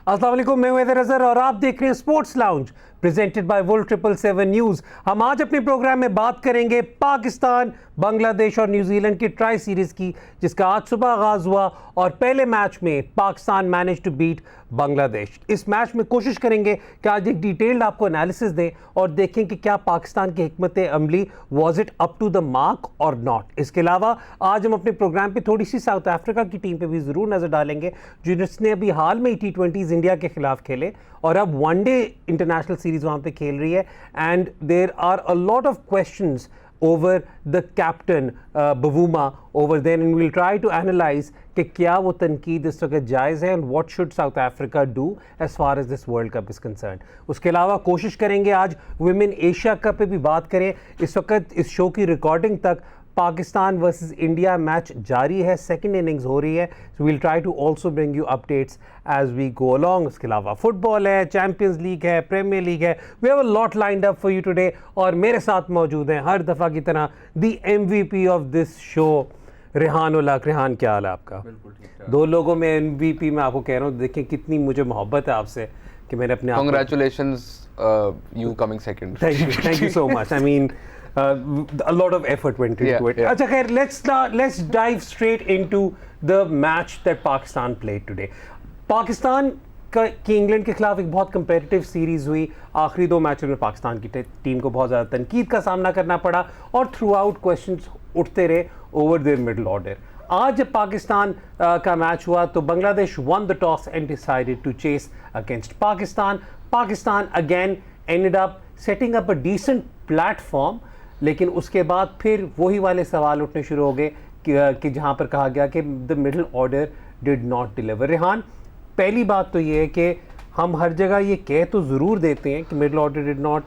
अस्सलाम वालेकुम, मैं हूं हैदर अज़हर और आप देख रहे हैं स्पोर्ट्स लाउंज प्रेजेंटेड बाय वुल 777 न्यूज़। हम आज अपने प्रोग्राम में बात करेंगे पाकिस्तान, बांग्लादेश और न्यूजीलैंड की ट्राई सीरीज़ की, जिसका आज सुबह आगाज़ हुआ और पहले मैच में Pakistan manage to beat Bangladesh. इस मैच में कोशिश करेंगे कि आज एक डिटेल्ड आपको एनालिसिस दें और देखें कि क्या पाकिस्तान की हिकमत अमली was it up to the mark और नॉट। इसके अलावा आज हम अपने प्रोग्राम पे थोड़ी सी साउथ अफ्रीका की टीम पे भी ज़रूर नज़र डालेंगे, जिसने अभी हाल में T20s इंडिया के खिलाफ खेले और अब वनडे इंटरनेशनल सीरीज वहाँ पे खेल रही है। And there are a lot of questions over the captain Bavuma over there, and we'll try to analyze कि क्या वो तनकीद इस वक्त जायज़ है and what should South Africa do as far as this World Cup is concerned। उसके अलावा कोशिश करेंगे आज Women Asia Cup पे भी बात करें। इस वक्त इस शो की रिकॉर्डिंग तक पाकिस्तान वर्सेस इंडिया मैच जारी है, सेकंड इनिंग्स हो रही है। So we'll try to also bring you updates as we go along. उसके अलावा फुटबॉल है, चैंपियंस लीग है, प्रीमियर लीग है। We have a lot lined up for you today और मेरे साथ मौजूद हैं हर दफ़ा की तरह the MVP of this show Rehan ul Haq. Rehan, क्या हाल है आपका? बिल्कुल ठीक है। दो लोगों में MVP मैं आपको कह रहा हूँ, देखें कितनी मुझे मोहब्बत है आपसे कि मैंने अपने Congratulations, you coming second. Thank you so much. I mean, a lot of effort went into it. Yeah. Acha khair, let's dive straight into the match that Pakistan played today. Pakistan की England के खिलाफ एक बहुत competitive series हुई। आखिरी दो मैचों में पाकिस्तान की टीम को बहुत ज़्यादा तनकीद का सामना करना पड़ा और थ्रू आउट क्वेश्चंस उठते रहे ओवर देयर मिडल ऑर्डर। आज जब पाकिस्तान का मैच हुआ तो Bangladesh won the toss and decided to chase against Pakistan. Pakistan again ended up setting up a decent platform, लेकिन उसके बाद फिर वही वाले सवाल उठने शुरू हो गए कि जहां पर कहा गया कि the middle order did not deliver. Rehan, पहली बात तो ये है कि हम हर जगह ये कह तो ज़रूर देते हैं कि middle order did not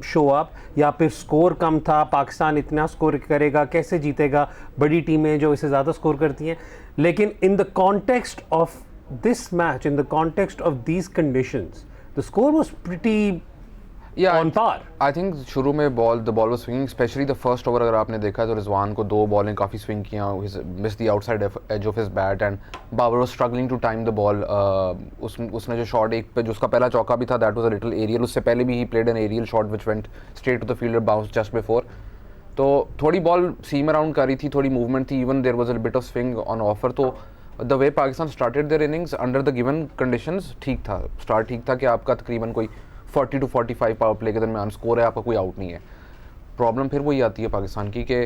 show up, या फिर स्कोर कम था, पाकिस्तान इतना स्कोर करेगा, कैसे जीतेगा, बड़ी टीमें जो इससे ज़्यादा स्कोर करती हैं। लेकिन in the context of this match, in the context of these conditions, the score was pretty on par. I think शुरू में the ball was swinging, especially the first over। अगर आपने देखा तो रिजवान को दो बॉलें काफ़ी स्विंग किया, missed the outside edge of his bat and Babar was struggling to time the ball। उसने जो शॉट एक पे जो उसका पहला चौका भी था, that was a little aerial। उससे पहले भी he played an aerial shot which went straight to the fielder, bounced just before। तो थोड़ी बॉल सीम अराउंड कर रही थी, थोड़ी मूवमेंट थी, even there was a bit of swing on offer। तो the way Pakistan started their innings under the given conditions ठीक था, स्टार्ट ठीक था कि आपका तकरीबन कोई 40 to 45 पावर प्ले के दरमियान स्कोर है, आपका कोई आउट नहीं है। प्रॉब्लम फिर वही आती है पाकिस्तान की कि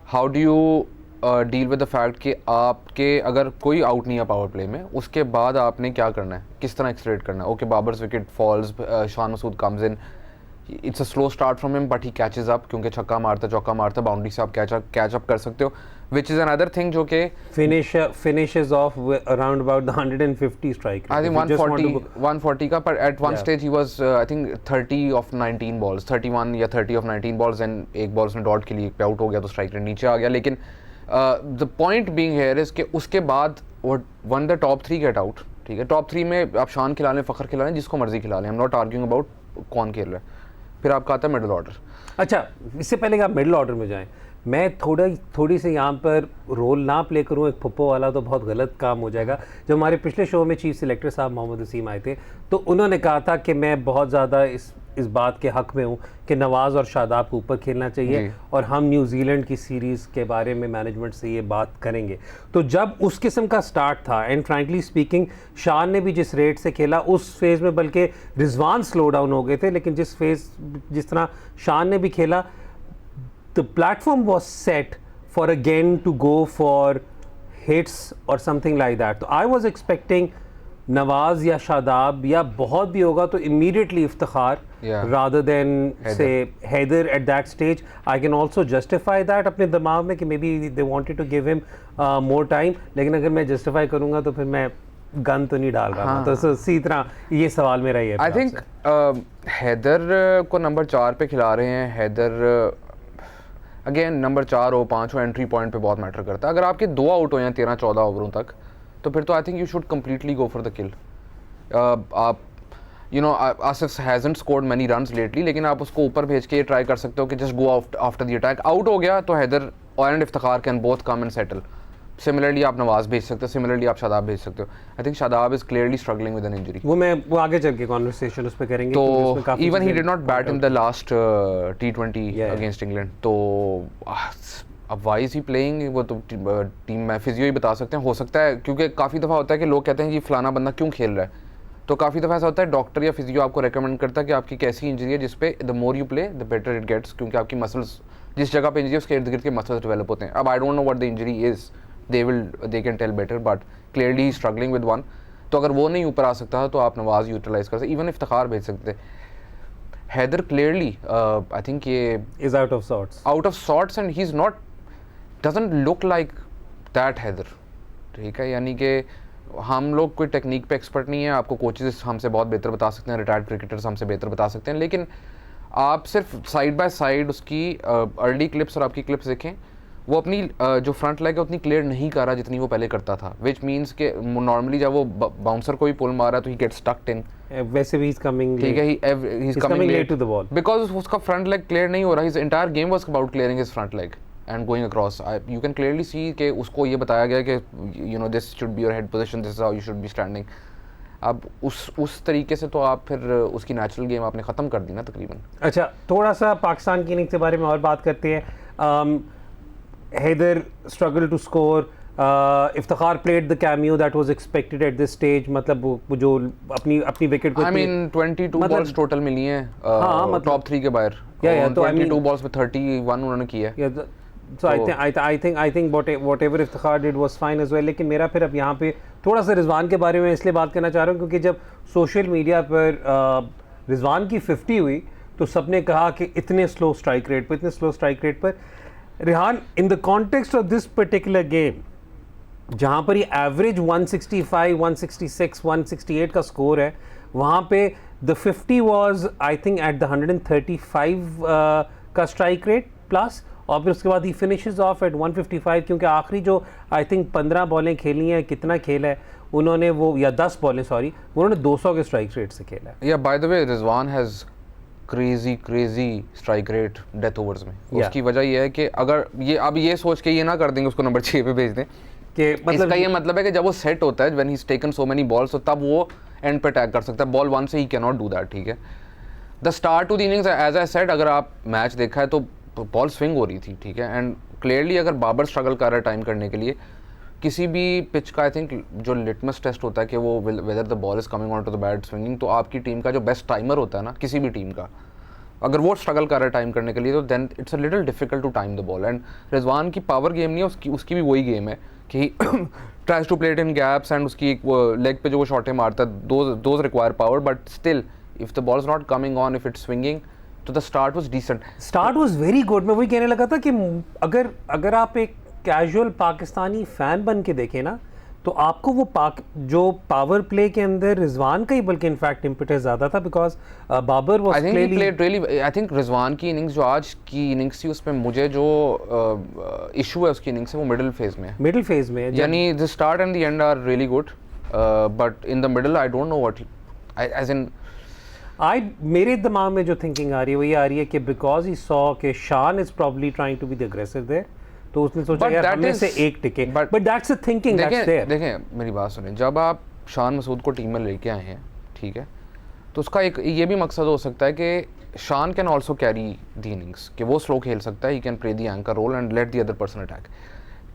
how do you deal with the fact कि आपके अगर कोई आउट नहीं है पावर प्ले में, उसके बाद आपने क्या करना है, किस तरह एक्सलेट करना है। Okay, Babar's wicket falls, Shan Masood comes in, it's a slow start from him but he catches up, क्योंकि छक्का मारता चौका मारता बाउंड्री से आप कैच अप कर सकते हो, which is another thing जो कि finishes off around about the 150 strike rate. I think 140 का, पर at one stage he was I think 30 of 19 balls, 31 या 30 of 19 balls and एक बॉल उसने डॉट के लिए आउट हो गया तो स्ट्राइक रेट नीचे आ गया। लेकिन the point being here is कि उसके बाद one the top 3 get out, ठीक है। टॉप 3 में आप शान खिला लें, फ़खर खिला लें, जिसको मर्जी खिला लें, आई एम नॉट आर्ग्यूइंग अबाउट कौन खेल रहा है। फिर आपका आता है मिडल ऑर्डर। अच्छा, इससे पहले कि आप मिडल ऑर्डर में जाएं, मैं थोड़ी सी यहाँ पर रोल ना प्ले करूँ एक फुप्पो वाला तो बहुत गलत काम हो जाएगा। जब हमारे पिछले शो में चीफ सिलेक्टर साहब मोहम्मद वसीम आए थे तो उन्होंने कहा था कि मैं बहुत ज़्यादा इस बात के हक़ में हूँ कि नवाज़ और शादाब को ऊपर खेलना चाहिए और हम न्यूजीलैंड की सीरीज़ के बारे में मैनेजमेंट से ये बात करेंगे। तो जब उस किस्म का स्टार्ट था एंड फ्रैंकली स्पीकिंग शान ने भी जिस रेट से खेला उस फेज़ में बल्कि रिजवान स्लो डाउन हो गए थे, लेकिन जिस तरह शान ने भी खेला, the platform was set for again to go for hits or something like that. So I was expecting Nawaz या शादाब या बहुत भी होगा तो immediately Iftikhar rather than say Haider at that stage. I can also justify that अपने दिमाग में कि maybe they wanted to give him more time, लेकिन अगर मैं justify करूँगा तो फिर मैं गन तो नहीं डाल रहा। हाँ। तो इसी तरह ये सवाल मेरा ये I think हैदर को नंबर 4 पे खिला रहे हैं। हैदर अगेन नंबर 4 हो 5 हो, एंट्री पॉइंट पे बहुत मैटर करता है। अगर आपके 2 आउट हो या 13-14 ओवरों तक, तो फिर तो I think you should completely go for the kill. आप Asif hasn't scored many runs lately, लेकिन आप उसको ऊपर भेज के ये ट्राई कर सकते हो कि just go after the attack. Out हो गया तो Haider and Iftikhar can both come and settle. Similarly आप नवाज भेज सकते हो, सिमिलरली आप शादाब भेज सकते हो. I think Shadab is clearly struggling with an injury. वो आगे चल के कॉन्वर्सेशन उस पे करेंगे. तो even he did not bat in the last T20 against England. तो अब वाई इज ही प्लेइंग, वो तो टीम में फिजियो ही बता सकते हैं. हो सकता है, क्योंकि काफ़ी दफ़ा होता है कि लोग कहते हैं कि फलाना बंदा क्यों खेल रहा है. तो काफ़ी दफ़ा ऐसा होता है डॉक्टर या फिजियो आपको रेकमेंड करता है कि आपकी कैसी इंजरी है, जिस पे the more you play the better it gets, क्योंकि आपकी मसल्स जिस जगह पे इंजरी है उसके इर्द गिर्द के मसल्स डेवलप होते हैं. अब I don't know what the injury is, they can tell better, but clearly struggling with one. तो अगर वो नहीं ऊपर आ सकता तो आप नवाज यूटिलाइज कर सकते, इवन इफ्तिखार भेज सकते. हैदर क्लियरली आई थिंक ये is out of sorts and he is not, doesn't look like that Haider. ठीक है, यानी कि हम लोग कोई टेक्निक पे एक्सपर्ट नहीं है, आपको कोचेस हमसे बहुत बेहतर बता सकते हैं, रिटायर्ड क्रिकेटर्स हमसे बेहतर बता सकते हैं, लेकिन आप सिर्फ साइड बाय साइड उसकी अर्ली क्लिप्स और आपकी क्लिप्स देखें, वो अपनी जो फ्रंट लेग है उतनी क्लियर नहीं कर रहा जितनी वो पहले करता था. विच मीन्स के नॉर्मली जब वो बाउंसर को भी पुल मारा तो ही गेट स्टक्ड इन. वैसे भी ही इज कमिंग, ठीक है, he is coming late to the ball because उसका फ्रंट लेग क्लियर नहीं हो रहा. His entire game was about clearing his front leg and going across. You can clearly see कि उसको ये बताया गया कि you know this should be your head position, this is how you should be standing. अब उस तरीके से तो आप फिर उसकी नेचुरल गेम आपने ख़त्म कर दी ना तकरीबन. अच्छा, थोड़ा सा पाकिस्तान की इनिंग्स के बारे में और बात करते हैं. Haider struggle to score, Iftikhar played the cameo that was expected at this stage. मतलब वो जो अपनी विकेट को, आई मीन 22 बॉल्स टोटल मिली हैं टॉप 3 के बाहर. 22 बॉल्स में 31 उन्होंने किया है. So I think whatever Iftikhar did was fine as well. लेकिन मेरा फिर अब यहाँ पे थोड़ा सा रिजवान के बारे में इसलिए बात करना चाह रहा हूँ क्योंकि जब सोशल मीडिया पर रिजवान की 50 हुई तो सबने कहा कि इतने स्लो स्ट्राइक रेट पर Rihan, in the context of this particular game जहाँ पर ये एवरेज 165, 166, 168 का स्कोर है, वहाँ पे the 50 was I think at the 135 का स्ट्राइक रेट प्लस, और फिर उसके बाद ही फिनिशेस ऑफ एट 155 क्योंकि आखिरी जो आई थिंक 15 बॉलें खेली हैं, कितना खेला है उन्होंने, वो या 10 बॉलें सॉरी, उन्होंने 200 के स्ट्राइक रेट से खेला है. या bye the way Rizwan has crazy strike rate death overs में. उसकी वजह ये है कि अगर ये अब ये सोच के ये ना कर देंगे उसको नंबर 6 पे भेज दें कि मतलब इसका ये मतलब है कि जब वो सेट होता है, when he is taken so many balls, तो तब वो एंड पे अटैक कर सकता है. बॉल 1 से ही कैन नॉट डू दैट. ठीक है, the start to the innings as I said, अगर आप मैच देखा है तो बॉल स्विंग हो रही थी. ठीक है, एंड क्लियरली अगर बाबर स्ट्रगल कर रहा है टाइम करने के लिए किसी भी पिच का, आई थिंक जो लिटमस टेस्ट होता है कि वो whether the ball is coming on to the bat swinging, तो आपकी टीम का जो बेस्ट टाइमर होता है ना किसी भी टीम का, अगर वो स्ट्रगल कर रहा है टाइम करने के लिए तो then it's a little difficult to time the ball. And Rizwan की पावर गेम नहीं है, उसकी भी वही गेम है कि tries to play it in gaps, and उसकी लेग पे जो वो शॉटें मारता है those require power, but still if the ball is not coming on, if it's swinging, तो the start was decent. Start was very good. मैं वही कहने लगा था कि अगर आप एक कैजुअल पाकिस्तानी फैन बन के देखें ना, तो आपको वो जो पावर प्ले के अंदर रिजवान का ही बल्कि इनफैक्ट इम्पेटस ज़्यादा था because Babar was really. I think Rizwan की इनिंग्स जो आज की इनिंग्स थी उसमें मुझे जो इशू है उसकी इनिंग्स से वो मिडिल फेज में यानी the start and the end are really good, but in the middle I don't know what as in मेरे दिमाग में जो थिंकिंग आ रही है वो ये आ रही है कि बिकॉज ही सॉ कि Shan is probably trying to be the aggressive there, तो उसने सोचा यार हमें से एक टिके. But that's a thinking that's there. देखें मेरी बात सुनें, जब आप शान मसूद को टीम में लेके आए हैं, ठीक है, तो उसका एक ये भी मकसद हो सकता है कि Shan can also carry the innings, कि वो स्लो खेल सकता है, he can play the anchor role and let the other person attack.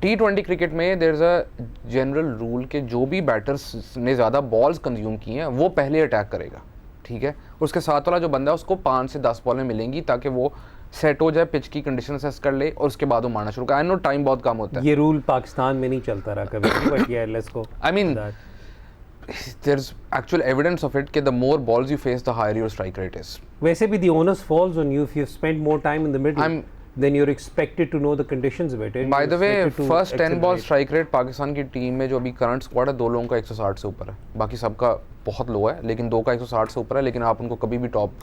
T20 cricket में there is a general rule कि जो भी बैटर्स ने ज़्यादा बॉल्स कंज्यूम की हैं वो पहले अटैक करेगा. ठीक है, उसके साथ वाला जो बंदा है उसको 5 से 10 बॉलें मिलेंगी ताकि वो सेट हो जाए, पिच की कंडीशन असेस कर ले और उसके बाद वो मारना शुरू कर. आई नो टाइम बहुत कम होता है, ये रूल पाकिस्तान में नहीं चलता रहा कभी, but yeah let's go. I mean there is actual evidence of it कि the more balls you face the higher your strike rate is. वैसे भी the onus falls on you if you spend more time in the middle, then you're expected to know the conditions better. By the way, first 10 ball strike rate Pakistan की team में जो अभी current squad है, 2 लोगों का 160 से ऊपर है, बाकी सबका बहुत लो है, लेकिन 2 का 160 से ऊपर है. लेकिन आप उनको कभी भी टॉप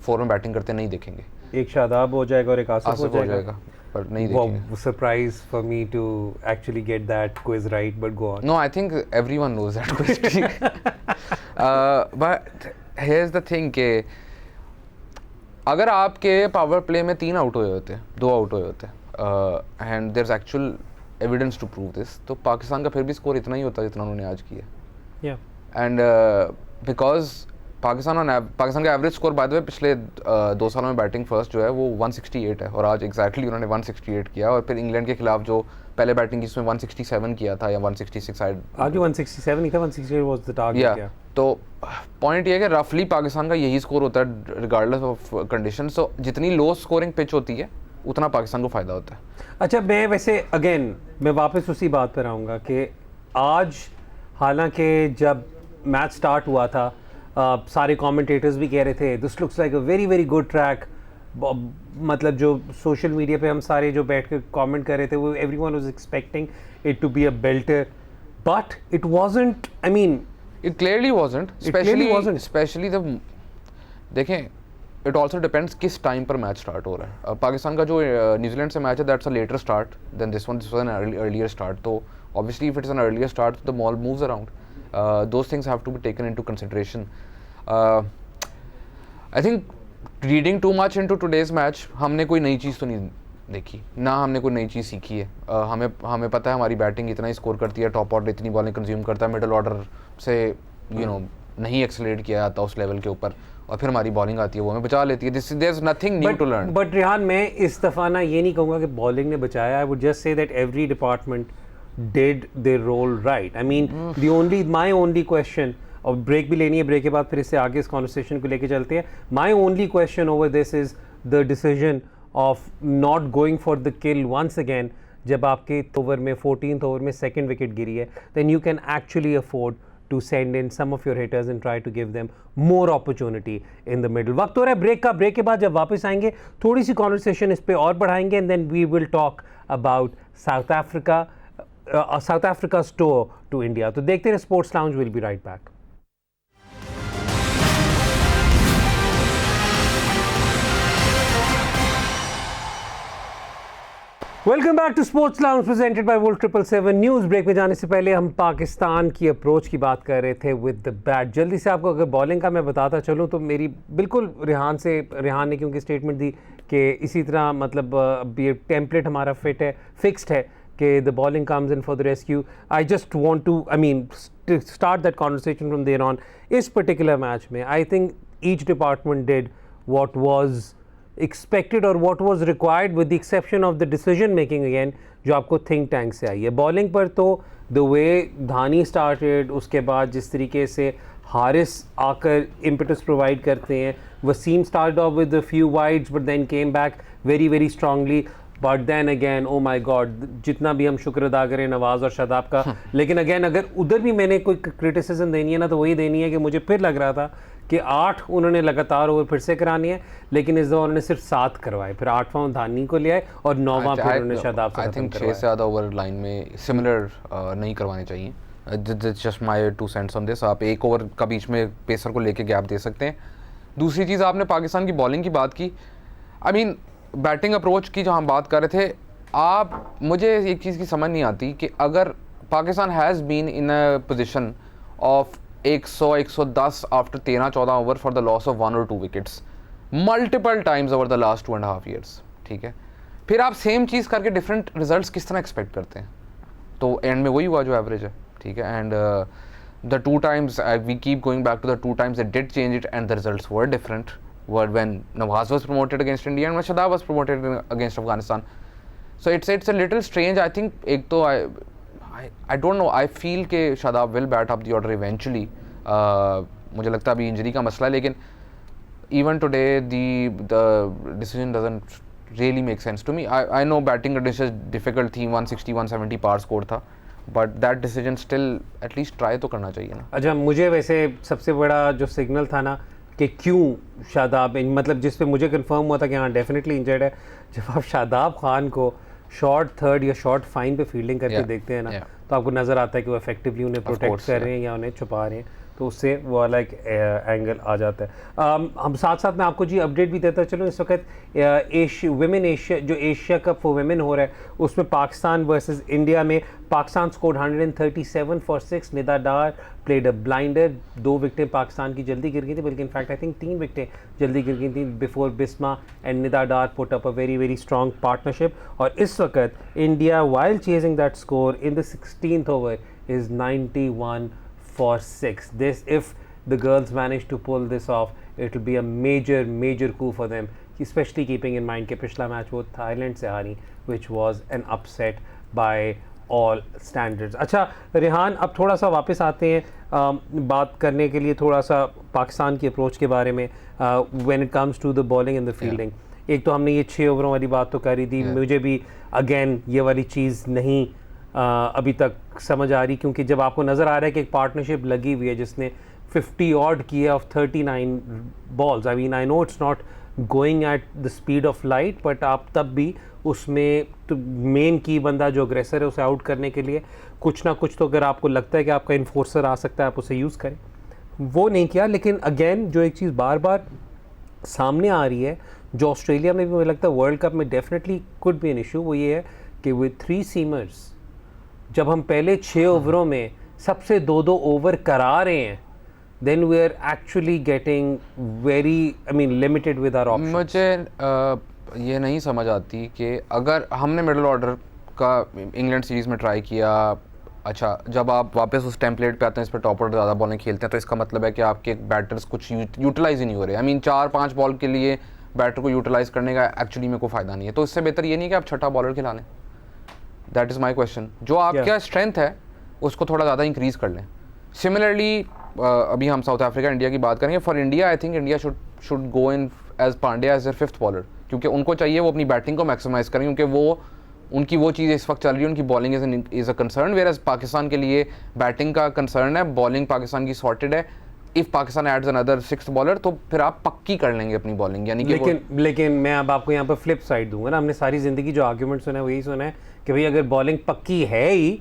4 में बैटिंग करते नहीं देखेंगे. एक शादाब हो जाएगा और एक आसिफ हो जाएगा, पर नहीं देखेंगे. Surprise for me to actually get that quiz right, but go on. No, I think everyone knows that quiz. But here is the thing के अगर आपके पावर प्ले में 3 आउट हुए होते, 2 आउट हुए होते, and there is actual evidence to prove this, तो पाकिस्तान का फिर भी स्कोर इतना ही होता है जितना उन्होंने आज किया। Yeah. एंड बिकॉज पाकिस्तान का एवरेज स्कोर बाय द वे पिछले 2 सालों में बैटिंग फर्स्ट जो है वो 168 है, और आज एग्जैक्टली उन्होंने 168 किया, और फिर इंग्लैंड के खिलाफ जो पहले बैटिंग की उसमें 167 किया था या 166 शायद, आगे 167 ही था, 168 वाज द टारगेट। या तो पॉइंट ये है कि रफली पाकिस्तान का यही स्कोर होता है रिगार्डलेस ऑफ कंडीशन। सो जितनी लो स्कोरिंग पिच होती है उतना पाकिस्तान को फ़ायदा होता है। अच्छा, मैं वैसे अगेन मैं वापस उसी बात पर आऊँगा कि आज हालांकि जब मैच स्टार्ट हुआ था सारे कमेंटेटर्स भी कह रहे थे this looks like a very very good track, मतलब जो सोशल मीडिया पे हम सारे जो बैठ के कमेंट कर रहे थे वो everyone was expecting it to be a belter, but it wasn't. I mean It clearly wasn't, especially the देखें, it also depends किस टाइम पर मैच स्टार्ट हो रहा है। पाकिस्तान का जो न्यूजीलैंड से मैच है that's a later start than this one, this was an earlier start, तो obviously if it's an earlier start the ball moves around, those things have to be taken into consideration. I think reading too much into today's match, हमने कोई नई चीज़ तो नहीं देखी, ना हमने कोई नई चीज़ सीखी है। हमें पता है हमारी बैटिंग इतना ही स्कोर करती है, टॉप ऑर्डर इतनी बॉलिंग कंज्यूम करता है, मिडल ऑर्डर से नहीं एक्सेलरेट किया जाता उस लेवल के ऊपर, और फिर हमारी बॉलिंग आती है वो हमें बचा लेती है। There is nothing new to learn. But Rihan, मैं इस दफ़ा ना ये नहीं कहूँगा कि बॉलिंग ने बचाया, I would just say that every department did their role right. I mean my only question, और ब्रेक भी लेनी है, ब्रेक के बाद फिर इससे आगे इस कॉन्वर्सेशन को लेके चलते हैं। My only question over this is the decision of not going for the kill once again. जब आपके ओवर में 14th ओवर में सेकंड विकेट गिरी है, then you can actually afford to send in some of your hitters and try to give them more opportunity in the middle. वक्त हो रहा है ब्रेक का, ब्रेक के बाद जब वापस आएंगे थोड़ी सी कॉन्वर्सेशन इस पे और बढ़ाएंगे, and then we will talk about South Africa's tour to India. तो देखते रहे sports lounge, will be right back. Welcome back to sports lounge presented by Volt 777 news. Break में जाने से पहले हम पाकिस्तान की अप्रोच की बात कर रहे थे विद द बैट। जल्दी से आपको अगर बॉलिंग का मैं बताता चलूँ तो मेरी बिल्कुल रिहान ने क्योंकि स्टेटमेंट दी कि इसी तरह मतलब ये टेम्पलेट हमारा फिक्स्ड है कि the bowling comes in for the rescue. I just want to start that conversation from there on. इस पर्टिकुलर मैच में I think each department did what was expected or what was required with the exception of the decision making again जो आपको think tank से आई है। Bowling पर तो the way Dhani started, उसके बाद जिस तरीके से हारिस आकर impetus provide करते हैं, Wasim started off with a few wides but then came back very very strongly, but then again oh my god, जितना भी हम शुक्र अदा करें नवाज़ और शादाब का, लेकिन अगेन अगर उधर भी मैंने कोई क्रिटिसिज्म देनी है ना तो वही देनी है कि मुझे फिर लग रहा था कि 8 उन्होंने लगातार ओवर फिर से करानी है, लेकिन इस दफ़ा उन्होंने सिर्फ 7 करवाए, फिर 8वां धानी को ले आए और 9वां फिर उन्होंने शादाब से आई थिंक 6 से ज़्यादा ओवर लाइन में सिमिलर नहीं करवाने चाहिए। Just my 2 cents on this. आप 1 ओवर का बीच में पेसर को लेके गैप दे सकते हैं। दूसरी चीज़, आपने पाकिस्तान की बॉलिंग की बात की, आई मीन बैटिंग अप्रोच की जो हम बात कर रहे थे, मुझे एक चीज़ की समझ नहीं आती कि अगर Pakistan has been in a position of 100-110 after 13-14 over for the loss of 1 or 2 wickets multiple times over the last 2.5 years, ठीक है, फिर आप सेम चीज़ करके डिफरेंट रिजल्ट्स किस तरह एक्सपेक्ट करते हैं? तो एंड में वही हुआ जो एवरेज है, ठीक है। And the 2 times we keep going back to the 2 times they did change it and the results were different, were when Nawaz was promoted against India and when Shadab was promoted against Afghanistan. So it's a little strange. I think एक तो I don't know, I feel कि Shadab will bat up the order eventually. मुझे लगता है अभी injury का मसला है, लेकिन even today the decision doesn't really make sense to me. I know batting conditions difficult थी, 160-170 par score था, but that decision still at least try तो करना चाहिए ना। अच्छा, मुझे वैसे सबसे बड़ा जो सिग्नल था ना कि क्यों शादाब, मतलब जिस पे मुझे कंफर्म हुआ था कि हाँ डेफिनेटली इंजर्ड है, जब आप शादाब खान को शॉर्ट 3rd या शॉर्ट 5 पे फील्डिंग करके देखते हैं ना, तो आपको नज़र आता है कि वो इफेक्टिवली उन्हें प्रोटेक्ट कर रहे हैं या उन्हें छुपा रहे हैं, तो उससे वो अलग एंगल आ जाता है। हम साथ साथ में आपको जी अपडेट भी देता चलो, इस वक्त विमेन एशिया जो एशिया कप फॉर वुमेन हो रहा है उसमें पाकिस्तान वर्सेस इंडिया में Pakistan scored 137 for 6। Nida Dar played a blinder, 2 विकेटें पाकिस्तान की जल्दी गिर गई थी, बल्कि इनफैक्ट आई थिंक 3 विकेटें जल्दी गिर गई थी before Bisma and Nida Dar put up a very very strong partnership. और इस वक्त India while chasing that score in the 16th over is 91 for 6. This, if the girls manage to pull this off, it will be a major coup for them, especially keeping in mind कि पिछला match वो Thailand से हारी, which was an upset by all standards. अच्छा रिहान, अब थोड़ा सा वापस आते हैं बात करने के लिए थोड़ा सा पाकिस्तान की अप्रोच के बारे में when it comes to the bowling and the fielding. एक तो हमने ये 6 ओवरों वाली बात तो करी थी, मुझे भी अगेन ये वाली चीज़ नहीं अभी तक समझ आ रही, क्योंकि जब आपको नज़र आ रहा है कि एक पार्टनरशिप लगी हुई है जिसने 50 ऑड किया of 39 balls, I mean I know it's not going at the speed of light, but आप तब भी उसमें तो मेन की बंदा जो अग्रेसर है उसे आउट करने के लिए कुछ ना कुछ तो अगर आपको लगता है कि आपका इन्फोर्सर आ सकता है आप उसे यूज़ करें, वो नहीं किया। लेकिन अगेन जो एक चीज़ बार बार सामने आ रही है जो ऑस्ट्रेलिया में भी मुझे लगता है वर्ल्ड कप में definitely could be an issue, वो ये है कि विद 3 सीमर्स जब हम पहले 6 ओवरों में सबसे 2-2 ओवर करा रहे हैं, then we are actually getting very, I mean, limited with our options. मुझे ये नहीं समझ आती कि अगर हमने मिडिल ऑर्डर का इंग्लैंड सीरीज़ में ट्राई किया, अच्छा जब आप वापस उस टेम्पलेट पे आते हैं इस पर टॉप ऑर्डर ज़्यादा बॉलें खेलते हैं, तो इसका मतलब है कि आपके बैटर्स कुछ यूटिलाइज ही नहीं हो रहे। आई मीन 4-5 बॉल के लिए बैटर को यूटिलाइज करने का एक्चुअली में कोई फ़ायदा नहीं है, तो इससे बेहतर ये नहीं कि आप छठा बॉलर खिला लें। That is my question. जो आपका स्ट्रेंथ है उसको थोड़ा ज़्यादा इंक्रीज़ कर लें। सिमिलरली अभी हम साउथ अफ्रीका इंडिया की बात करेंगे, for India I think India should go in as Pandya as their 5th bowler, क्योंकि उनको चाहिए वो अपनी बैटिंग को मैक्सिमाइज़ करें, क्योंकि वो उनकी वो चीज़ इस वक्त चल रही है, उनकी bowling is a concern, whereas Pakistan के लिए बैटिंग का कंसर्न है, बॉलिंग पाकिस्तान की सॉर्टेड है। If Pakistan ads another 6th bowler तो फिर आप पक्की कर लेंगे अपनी बॉलिंग, यानी कि लेकिन मैं अब आपको यहाँ पर फ्लिप साइड दूंगा ना, हमने सारी ज़िंदगी जो आर्ग्यूमेंट सुना है वही सुना है कि भाई अगर बॉलिंग पक्की है ही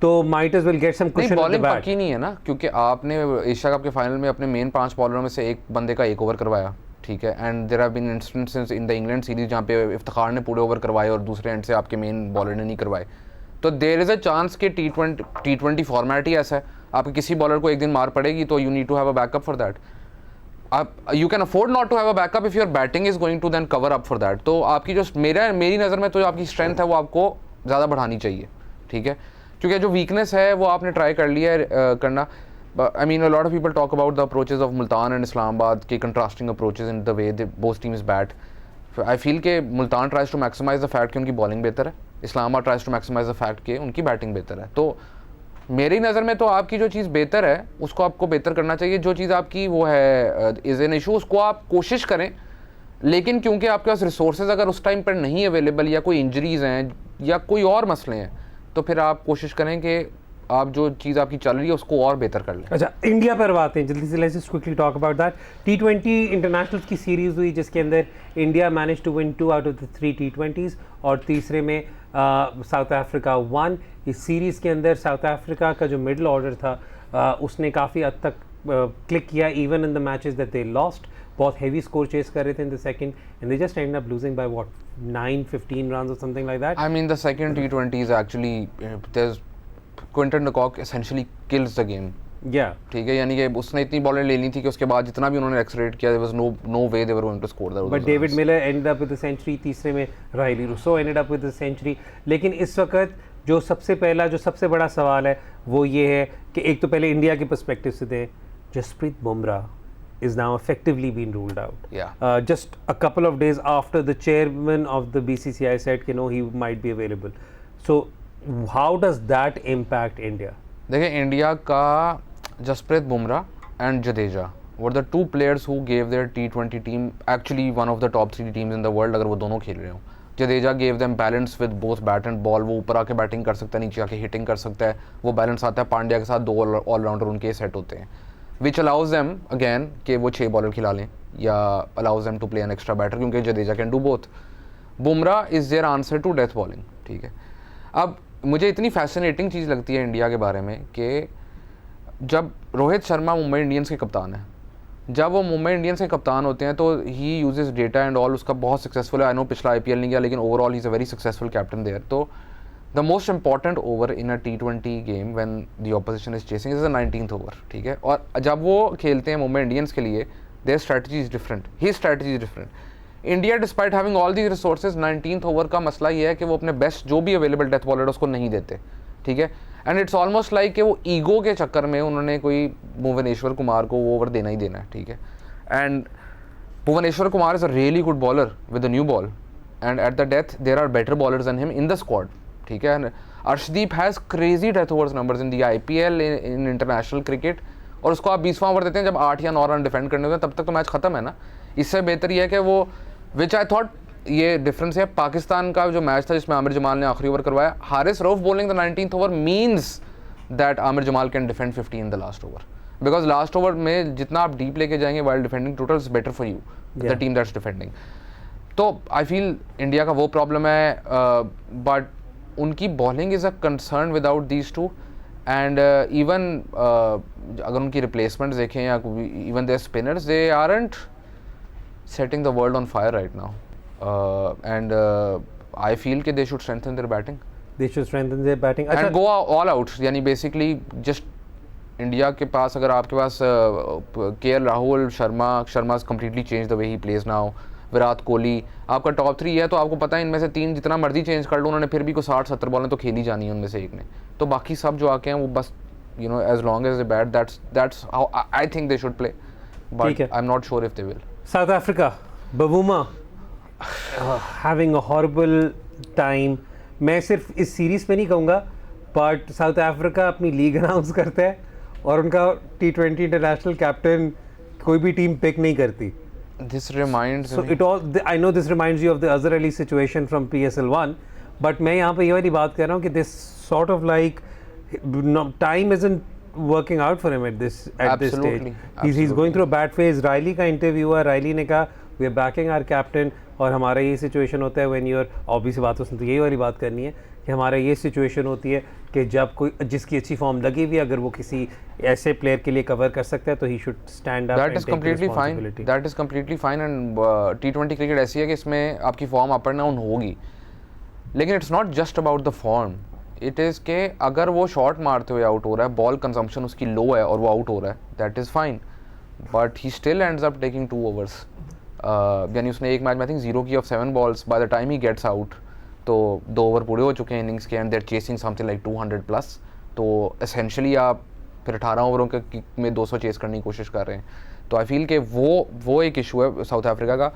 तो might as well get some cushion. Bowling पक्की नहीं है ना, क्योंकि आपने एशिया कप के फाइनल में अपने मेन 5 बॉलरों में से एक बंदे का 1 ओवर करवाया, ठीक है, and there have been instances in the England series जहाँ पे इफ्तिखार ने पूरे ओवर करवाए और दूसरे एंड से आपके मेन बॉलर ने नहीं करवाए। तो देयर इज़ अ चांस कि T20 फॉर्मेट ही ऐसा है, आपके किसी बॉलर को एक दिन मार पड़ेगी, तो you need to have a backup for that. आप you can afford not to have a backup if your batting is going to then cover up for that. तो आपकी जो मेरी नज़र में तो जो आपकी स्ट्रेंथ है वो आपको ज़्यादा बढ़ानी चाहिए, ठीक है, क्योंकि जो वीकनेस है वो आपने ट्राई कर लिया है करना। I mean, a lot of people talk about the approaches of Multan and Islamabad, के contrasting approaches in the way both teams bat. I feel कि Multan tries to maximize the fact कि उनकी bowling बेहतर है, Islamabad tries to maximize the fact कि उनकी batting बेहतर है। तो मेरी नज़र में तो आपकी जो चीज़ बेहतर है उसको आपको बेहतर करना चाहिए, जो चीज़ आपकी वो है इज़ एन इशू उसको आप कोशिश करें, लेकिन क्योंकि आपके पास रिसोर्सेज अगर उस टाइम पर नहीं अवेलेबल या कोई इंजरीज़ हैं या कोई और मसले हैं, तो फिर आप कोशिश करें कि आप जो चीज़ आपकी चल रही है उसको और बेहतर कर लें। अच्छा, इंडिया पर बात है जल्दी से, let's just quickly talk about that. T20 internationals की सीरीज़ हुई जिसके अंदर India manage to win 2 out of the 3 T20s और तीसरे में साउथ अफ्रीका वन। इस सीरीज़ के अंदर साउथ अफ्रीका का जो मिडल ऑर्डर था उसने काफ़ी हद तक क्लिक किया, even in the matches that they lost. बहुत हेवी स्कोर चेस कर रहे थे in the second and they just and up losing by what 9-15 runs or something like that. I mean the second T20 is actually there's Quinton de Kock essentially kills the game. Yeah. ठीक है, यानी कि उसने इतनी बॉलें ले ली थी कि उसके बाद जितना भी उन्होंने एक्सलेरेट किया there was no way they were going to score that. But David Miller ended up with a century, तीसरे में Rilee Rossouw ended up with a century. लेकिन इस वक्त जो सबसे बड़ा सवाल है वो ये है कि एक तो पहले इंडिया के पर्सपेक्टिव से थे, Jasprit Bumrah is now effectively been ruled out. Yeah. Just a couple of days after the chairman of the BCCI said कि no, he might be available. So how does that impact India? देखिए, India का Jasprit Bumrah and Jadeja were the 2 players who gave their T20 team actually one of the top 3 teams in the world अगर वो दोनों खेल रहे हो। Jadeja gave them balance with both bat and ball, वो ऊपर आके बैटिंग कर सकता है, नीचे आके हिटिंग कर सकता है, वो बैलेंस आता है। पांड्या के साथ 2 ऑलराउंडर उनके सेट होते हैं, विच अलाउज देम अगेन कि वो 6 बॉलर खिला लें या allows them to play an extra batter, क्योंकि Jadeja can do both. Bumrah is their answer to death bowling, ठीक है। अब मुझे इतनी फैसिनेटिंग चीज़ लगती है इंडिया के बारे में कि जब रोहित शर्मा मुंबई इंडियंस के कप्तान है, जब वो मुंबई इंडियंस के कप्तान होते हैं तो he uses data and all, उसका बहुत सक्सेसफुल है। आई नो पिछला IPL नहीं गया, लेकिन overall he is a very successful captain there. तो the most important over in a T20 game when the opposition is chasing is the 19th over, ठीक है। और जब वो खेलते हैं मुंबई इंडियंस के लिए, their strategy is different, he strategy is different. India despite having all these resources, 19th over का मसला ये है कि वो अपने बेस्ट जो भी अवेलेबल डेथ बॉलर है उसको नहीं देते, ठीक है। एंड इट्स ऑलमोस्ट लाइक कि वो ईगो के चक्कर में उन्होंने कोई भुवनेश्वर कुमार को वो ओवर देना ही देना है, ठीक है। And Bhuvneshwar Kumar is a really good bowler with a new ball, and at the death there are better bowlers than him in the squad, ठीक है। And Arshdeep has crazy death overs numbers in the IPL, in international cricket, और उसको आप 20वां over देते हैं जब 8 या 9 run defend करने होते हैं, तब तक तो मैच खत्म है ना। इससे बेहतर ये है कि वो, विच आई थॉट ये डिफरेंस है पाकिस्तान का जो मैच था जिसमें आमिर जमाल ने आखिरी ओवर करवाया, Haris Rauf bowling the 19th over means that Aamir Jamal can defend 50 in the last over, because last over में जितना आप डीप लेके जाएंगे while defending total is better for you the team that's defending. तो आई फील इंडिया का वो problem है, but उनकी bowling is a concern without these two, and even अगर उनकी रिप्लेसमेंट्स देखें या even their spinners, they aren't setting the world on fire right now, and I feel कि they should strengthen their batting. They should strengthen their batting. And go all out, यानी basically just India के पास अगर आपके पास KL Rahul, Sharma completely changed the way he plays now, Virat Kohli, आपका top 3 है तो आपको पता है इनमें से 3 जितना मर्जी चेंज कर लो उन्होंने फिर भी को 60-70 बॉलें तो खेली जानी है उनमें से एक ने, तो बाकी सब जो आके हैं वो बस as long as they bat, that's how I think they should play, but I'm not sure if they will. South Africa, Bavuma having a horrible time. मैं सिर्फ इस सीरीज़ में नहीं कहूँगा, बट साउथ अफ्रीका अपनी लीग अनाउंस करता है और उनका T20 इंटरनेशनल कैप्टन कोई भी टीम पिक नहीं करती. This reminds so me. I know this reminds you of the Azhar Ali situation from PSL1, but मैं यहाँ पे ये वाली बात कर रहा हूँ कि this sort of like time isn't working out for him at this stage. He's going through a bad phase. Riley का इंटरव्यू हुआ, राइली ने कहा we are backing our captain, और हमारा ये सिचुएशन होता है when you're obviously बात तो यही वाली बात करनी है कि हमारा ये सिचुएशन होती है कि जब कोई जिसकी अच्छी फॉर्म लगी हुई अगर वो किसी ऐसे प्लेयर के लिए कवर कर सकता है तो he should stand up. That is completely fine. That is completely fine, and T20 cricket ऐसी है कि इसमें आपकी फॉर्म अप एंड डाउन होगी, लेकिन it's not just about the form. It is के अगर वो शॉट मारते हुए आउट हो रहा है, बॉल कंजम्पशन उसकी लो है और वो आउट हो रहा है, that is fine, but he still ends up taking 2 overs. यानी उसने एक मैच में आई थिंक 0 की off 7 balls, by the time he gets out तो 2 ओवर पूरे हो चुके हैं इनिंग्स के, and they're chasing something like 200+. तो एसेंशियली आप फिर 18 ओवरों के में 200 चेस करने की कोशिश कर रहे हैं. तो आई फील कि वो एक इशू है साउथ अफ्रीका का.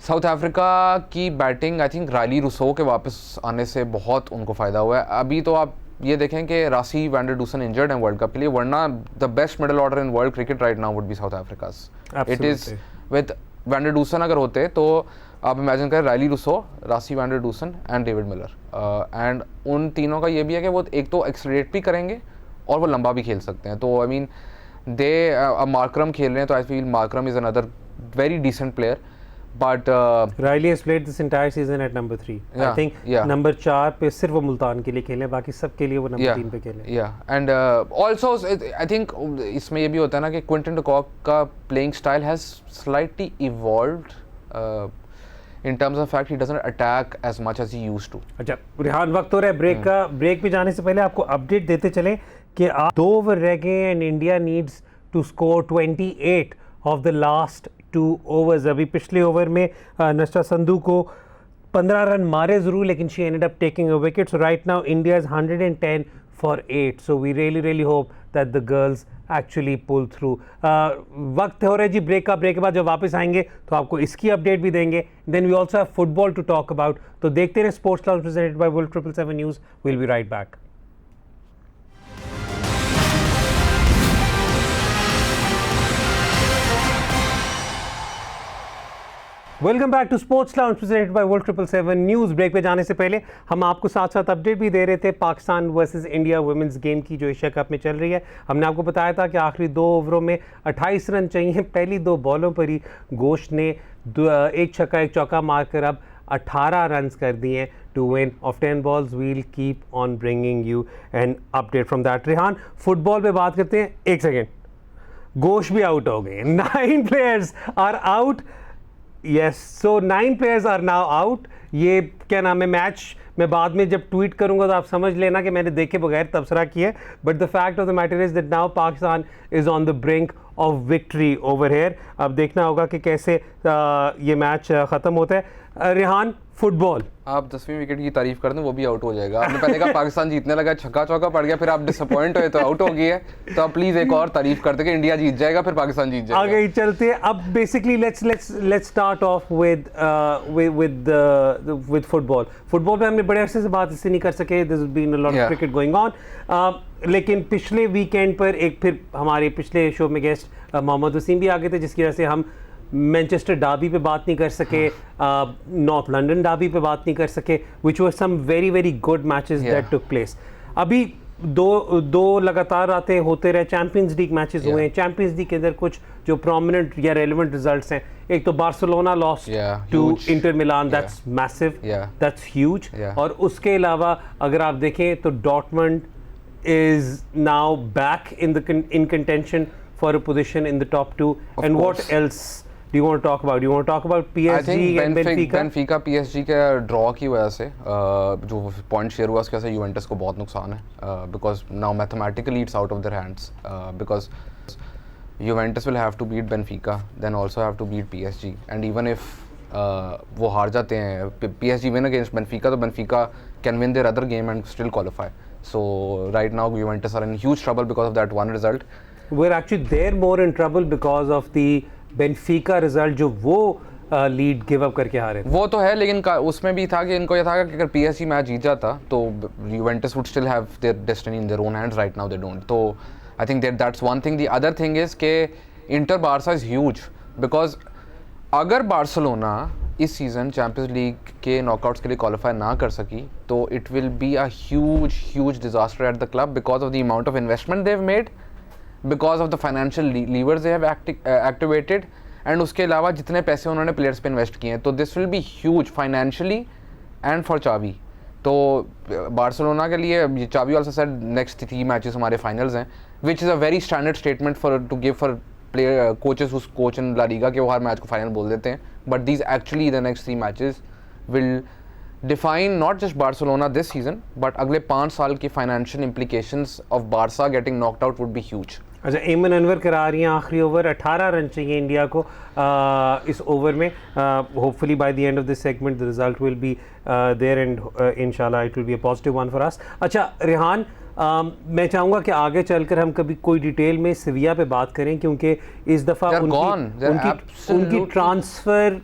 साउथ अफ्रीका की batting I think Rilee Rossouw के वापस आने से बहुत उनको फ़ायदा हुआ है. अभी तो आप ये देखें कि रासी वैंडर डूसन इंजर्ड हैं वर्ल्ड कप के लिए, वरना the best middle order in world cricket right now would be south Africa's. It is with wander Dussen अगर होते तो आप इमेजिन करें रायली रूसो, रासी wander Dussen and David Miller, and उन तीनों का ये भी है कि वो एक तो एक्सलरेट भी करेंगे और वो लंबा भी खेल सकते हैं. तो आई मीन दे मार्करम खेल रहे हैं तो I feel Markram is another very decent player. But Riley has played this entire season at number 3. I think number 4 पे सिर्फ वो मुल्तान के लिए खेले, बाकी सब के लिए वो number 3 पे खेले. And also I think इसमें ये भी होता है ना कि Quinton de Kock का playing style has slightly evolved in terms of fact he doesn't attack as much as he used to. अच्छा रिहान, वक्त हो रहा है ब्रेक का. ब्रेक पे जाने से पहले आपको अपडेट देते चले कि 2 ओवर रह गए and India needs to score 28 off the last 2 overs. अभी पिछले ओवर में नस्टा संधू को 15 रन मारे ज़रूर, लेकिन she ended up taking a wicket. So right now India is 110 for 8. So we really hope that the girls actually pull through. वक्त हो रहा है जी ब्रेक का. ब्रेक के बाद जब वापस आएंगे तो आपको इसकी अपडेट भी देंगे. Then we also have football to talk about. तो देखते रहे sports lounge presented by Wolf 777 news. Will be right back. Welcome back to sports lounge presented by Wolf 777 news. Break पे जाने से पहले हम आपको साथ साथ अपडेट भी दे रहे थे Pakistan versus India women's game की जो एशिया कप में चल रही है. हमने आपको बताया था कि आखिरी 2 ओवरों में 28 रन चाहिए. पहली 2 बॉलों पर ही घोष ने 1 छक्का 1 चौका मारकर अब 18 रन्स कर दिए to win off 10 balls. We'll keep on bringing you an update from that. Rehan, football पे बात करते हैं. एक सेकेंड, घोष भी आउट हो गए. 9 players are out. Yes, so 9 players are now out. ये क्या नाम है, मैच मैं बाद में जब ट्वीट करूंगा तो आप समझ लेना कि मैंने देखे बगैर तबसरा किया. But the fact of the matter is that now Pakistan is on the brink of victory over here. अब देखना होगा कि कैसे ये मैच ख़त्म होता है. रेहान, फुटबॉल, आप 10वीं विकेट की तारीफ कर दें वो भी आउट हो जाएगा. आपने पहले कहा पाकिस्तान जीतने लगा, छक्का चौका पड़ गया, फिर आप डिसअपॉइंट हुए तो आउट हो गई है. तो आप प्लीज एक और तारीफ करते कि इंडिया जीत जाएगा फिर पाकिस्तान जीत जाएगा. आगे चलते हैं. अब basically let's start of with football. Football पे हमने बड़े अरसे से बात इससे नहीं कर सके. This has been a lot of cricket going on. लेकिन पिछले वीकेंड पर एक फिर हमारे पिछले शो में गेस्ट मोहम्मद वसीम भी आ गए थे, जिसकी वजह से हम मैनचेस्टर डार्बी पे बात नहीं कर सके, नॉर्थ लंदन डार्बी पे बात नहीं कर सके, which were some very very good matches that took place. अभी दो लगातार आते होते रहे. चैंपियंस लीग मैचेस हुए हैं. चैंपियंस लीग के अंदर कुछ जो प्रोमिनेंट या रेलेवेंट रिजल्ट्स हैं, एक तो Barcelona lost to Inter Milan, that's massive, that's huge. और उसके अलावा अगर आप देखें तो Dortmund is now back in contention for a position in the top 2. And what else do you want to talk about? Do you want to talk about PSG and Benfica? Benfica PSG के draw की वजह से जो point share हुआ उसकी वजह से Juventus को बहुत नुकसान है. Because now mathematically it's out of their hands. Because Juventus will have to beat Benfica, then also have to beat PSG. And even if वो हार जाते हैं, PSG win against Benfica, तो Benfica can win their other game and still qualify. So right now Juventus are in huge trouble because of that one result. We're actually they're more in trouble because of the Benfica result जो वो lead give up करके हारे. वो तो है, लेकिन उसमें भी था कि इनको ये था कि अगर PSG मैच जीत जाता तो Juventus would still have their destiny in their own hands. Right now they don't. तो I think that's one thing. The other thing is कि Inter Barca is huge because अगर बार्सिलोना इस season champions league के knockouts के लिए qualify ना कर सकी तो it will be a huge disaster at the club because of the amount of investment they have made, because of the financial levers they have activated, and उसके अलावा जितने पैसे उन्होंने प्लेयर्स पे इन्वेस्ट किए हैं. तो this will be huge financially and for Xavi. तो बार्सिलोना के लिए ये Xavi also said next 3 matches हमारे फाइनल्स हैं, which is a very standard statement for to give for player coaches उस कोच इन ला लीगा कि वो हर मैच को फाइनल बोल देते हैं. But these actually the next 3 matches will define not just Barcelona this season but अगले 5 साल की financial implications of Barca getting knocked out would be huge. अच्छा, एमन अनवर करा रही हैं आखिरी ओवर. 18 रन चाहिए इंडिया को इस ओवर में. Hopefully by the end of this segment the result will be there and इंशाल्लाह it will be a positive one for us. अच्छा रेहान, मैं चाहूँगा कि आगे चलकर हम कभी कोई डिटेल में सिविया पे बात करें, क्योंकि इस दफ़ा उनकी ट्रांसफ़र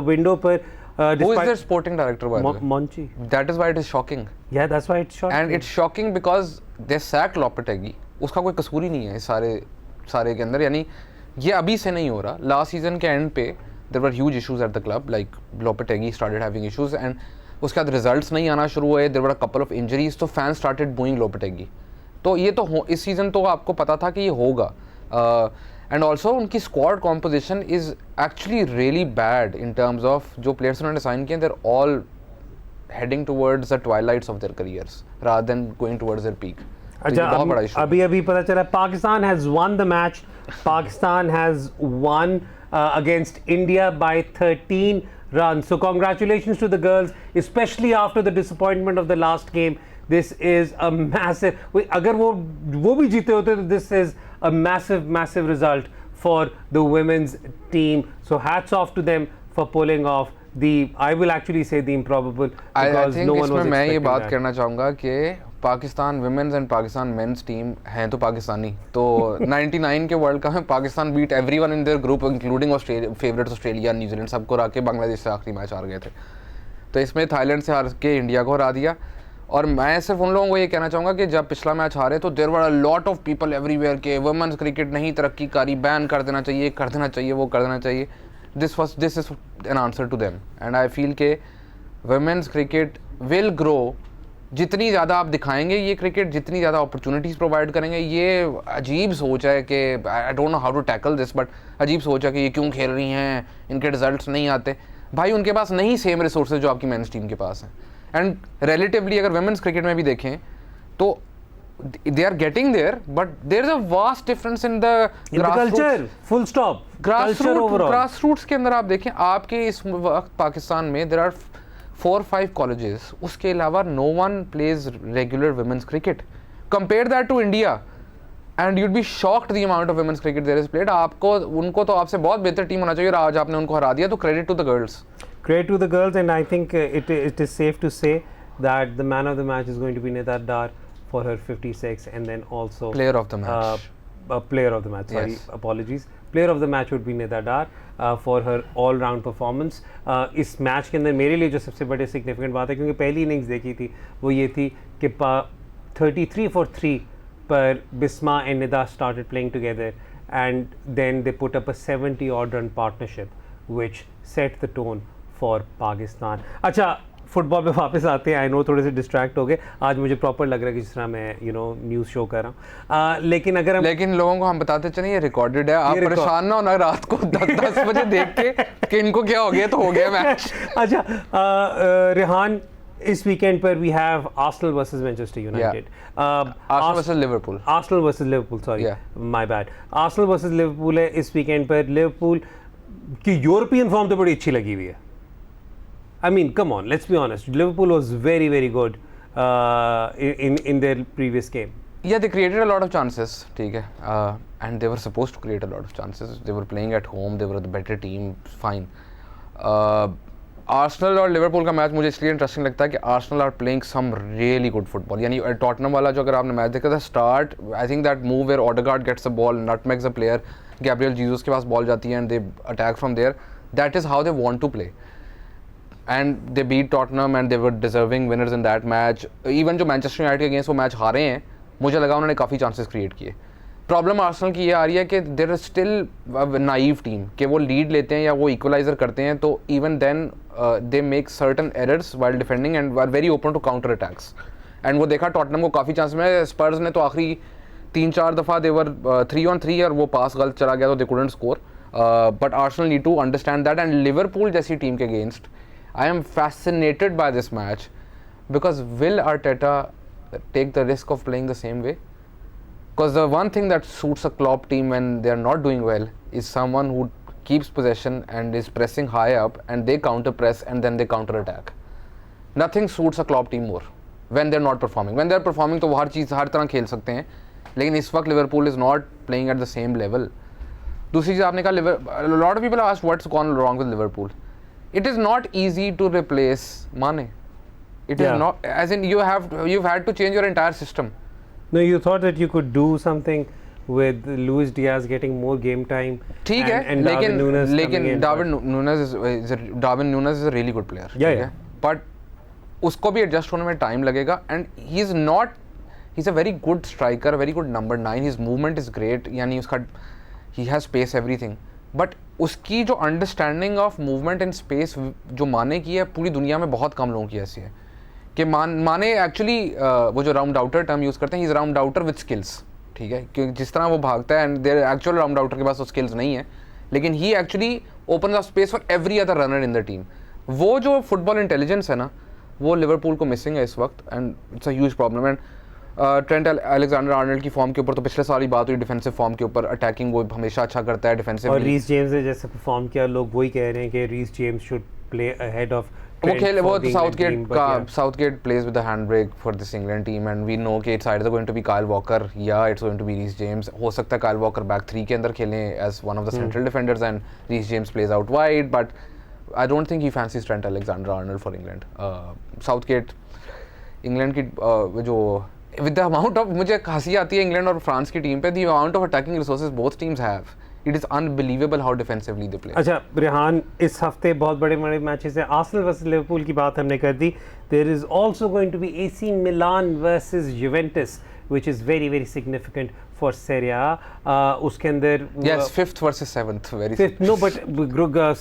विंडो पर who is their sporting director by the way? Monchi. That is why it is shocking. Yeah, that's why it's shocking. And it's shocking because they sacked Lopetegui. उसका कोई कसूर ही नहीं है इस सारे के अंदर. यानी ये अभी से नहीं हो रहा. लास्ट सीजन के एंड पे there were huge issues at the club, like Lopetegui started having issues and उसके बाद रिजल्ट्स नहीं आना शुरू हुए. there were a couple of injuries, तो fans started booing Lopetegui. तो ये तो इस सीजन तो आपको पता था कि ये होगा. एंड ऑल्सो उनकी squad composition is actually really bad in terms of जो प्लेयर्स उन्होंने साइन किए, they're all heading towards the twilights of their careers rather than going towards their peak. अच्छा, अभी पता चला Pakistan has won the match. Pakistan has won against India by 13 runs. So congratulations to the girls, especially after the disappointment of the last game. This is a massive. अगर वो भी जीते होते तो this is a massive result for the women's team. So hats off to them for pulling off I will actually say the improbable, because no one was expecting मैं ये बात that. करना चाहूँगा कि Pakistan women's and Pakistan men's team हैं तो पाकिस्तानी. तो 99 के वर्ल्ड कप में Pakistan beat everyone in their group including favourites Australia, New Zealand, सबको हरा के बांग्लादेश से आखिरी मैच हार गए थे. तो इसमें थाईलैंड से हार के इंडिया को हरा दिया. और मैं सिर्फ उन लोगों को ये कहना चाहूँगा कि जब पिछला मैच हारे तो there were a lot of people everywhere के वुमेन्स क्रिकेट नहीं तरक्की करी, बैन कर देना चाहिए, कर देना चाहिए, वो कर देना चाहिए. This is an answer to them and I feel के वुमेन्स क्रिकेट विल ग्रो. जितनी ज़्यादा आप दिखाएंगे ये क्रिकेट, जितनी ज़्यादा अपॉर्चुनिटीज़ प्रोवाइड करेंगे. ये अजीब सोच है कि I don't know how to tackle this, but अजीब सोच है कि ये क्यों खेल रही हैं, इनके रिजल्ट्स नहीं आते. भाई उनके पास नहीं सेम रिसोर्सेज जो आपकी मेंस टीम के पास हैं। एंड रिलेटिवली अगर वुमेन्स क्रिकेट में भी देखें तो they are getting there, but there is a vast difference in the culture, full stop, culture overall. grassroots के अंदर आप देखें, आपके इस वक्त पाकिस्तान में there are 4-5 colleges, उसके अलावा no one plays regular women's cricket. Compare that to India and you'd be shocked the amount of women's cricket there is played. आपको उनको तो आपसे बहुत बेहतर टीम होना चाहिए और आज आपने उनको हरा दिया, तो credit to the girls. Credit to the girls, and I think it is safe to say that the man of the match is going to be Nidhat Dar for her 56, and then also Player of the match. Player of the match, sorry, Yes. apologies. Player of the match would be Nidhat Dar for her all-round performance. इस match के अंदर मेरे लिए जो सबसे बड़ी significant बात है, क्योंकि पहली इनिंग्स देखी थी वो ये थी कि 33 for 3 पर Bisma and Nida started playing together, and then they put up a 70 odd run partnership which set the tone for Pakistan. अच्छा, फुटबॉल पे वापस आते हैं। आई नो थोड़े से डिस्ट्रैक्ट हो गए, आज मुझे प्रॉपर लग रहा है कि जिस तरह मैं न्यूज़ शो कर रहा हूँ, लेकिन लोगों को हम बताते चलिए ये रिकॉर्डेड है, आप परेशान ना होना रात को 10 बजे देख के कि इनको क्या हो गया, तो हो गया मैच। अच्छा, रेहान, इस वीकेंड पर we have Arsenal versus Manchester United, Arsenal versus Liverpool, sorry my bad, Arsenal versus Liverpool है इस वीकेंड पर। लिवरपूल की यूरोपियन फॉर्म तो बड़ी अच्छी लगी हुई है। I mean, come on, let's be honest. Liverpool was very, very good in their previous game. Yeah, they created a lot of chances, ठीक है, and they were supposed to create a lot of chances. They were playing at home, they were the better team, fine. Arsenal और Liverpool का match मुझे इसलिए interesting लगता है कि Arsenal are playing some really good football. यानी Tottenham वाला जो अगर आपने मैच देखा था start, I think that move where Odegaard gets the ball, nutmegs the player, Gabriel Jesus के पास बॉल जाती है and they attack from there, that is how they want to play. And they beat Tottenham and they were deserving winners in that match. Even जो Manchester United के against वो match हारे हैं, मुझे लगा उन्होंने काफ़ी चांसेस क्रिएट किए। प्रॉब्लम आर्सेनल की ये आ रही है कि there is still naive team, कि वो लीड लेते हैं या वो इक्वलाइजर करते हैं, तो even then they make certain errors while defending and are very open to counter attacks. And वो देखा टॉटनम को काफ़ी चांस में, स्पर्स ने तो आखिरी 3-4 दफ़ा देवर 3-on-3 और वो पास गलत चला गया तो they couldn't score, but Arsenal need to understand that. And Liverpool जैसी टीम के against I am fascinated by this match because will Arteta take the risk of playing the same way? Because the one thing that suits a Klopp team when they are not doing well is someone who keeps possession and is pressing high up and they counter press and then they counter attack. Nothing suits a Klopp team more when they are not performing. When they are performing तो वो हर चीज़ हर तरह खेल सकते हैं, लेकिन इस वक्त Liverpool is not playing at the same level. दूसरी चीज़ आपने कहा, a lot of people ask what's gone wrong with Liverpool. It is not easy to replace Mane. It is not, as in you've had to change your entire system. No, you thought that you could do something with Luis Diaz getting more game time. ठीक है, लेकिन Darwin Núñez is a really good player. Yeah. But उसको भी adjust होने में time लगेगा, and he's a very good striker, a very good number 9. His movement is great. यानी उसका he has space everything. But उसकी जो understanding of movement in space जो माने की है, पूरी दुनिया में बहुत कम लोगों की ऐसी है कि माने एक्चुअली वो जो राउंड आउटर टर्म यूज़ करते हैं, he is round outer with skills, ठीक है, क्योंकि जिस तरह वो भागता है and their actual round outer के पास वो स्किल्स नहीं है, लेकिन he actually open up space for every other runner in the team. वो जो फुटबॉल इंटेलिजेंस है ना, वो लिवरपूल को मिसिंग है इस वक्त, and it's a huge problem. And Trent Alexander Arnold की फॉर्म के ऊपर तो पिछले साल ही बात हुई, डिफेंसिव फॉर्म के ऊपर, अटैकिंग वो हमेशा अच्छा करता है, डिफेंसिव। और रीस जेम्स ने जैसे परफॉर्म किया, लोग वही कह रहे हैं कि Reece James should play ahead of वो Southgate plays with the hand brake for this England team, and we know कि it's either going to be Kyle Walker या it's going to be Reece James. हो सकता है Kyle walker back 3 के अंदर खेलें as one of the central defenders and Reece James plays out wide, but I don't think he fancies Trent Alexander Arnold for England. Southgate England की जो with the amount of, मुझे हंसी आती है England और फ्रांस की team पे, the amount of attacking resources both teams have, it is unbelievable how defensively they play. अच्छा रेहान, इस हफ्ते बहुत बड़े मैचेस हैं। आर्सेनल वर्सेस लिवरपूल की बात हमने कर दी, there is also going to be AC Milan versus Juventus which is very very significant for Serie A. उसके अंदर yes 5th versus 7th very fifth, no but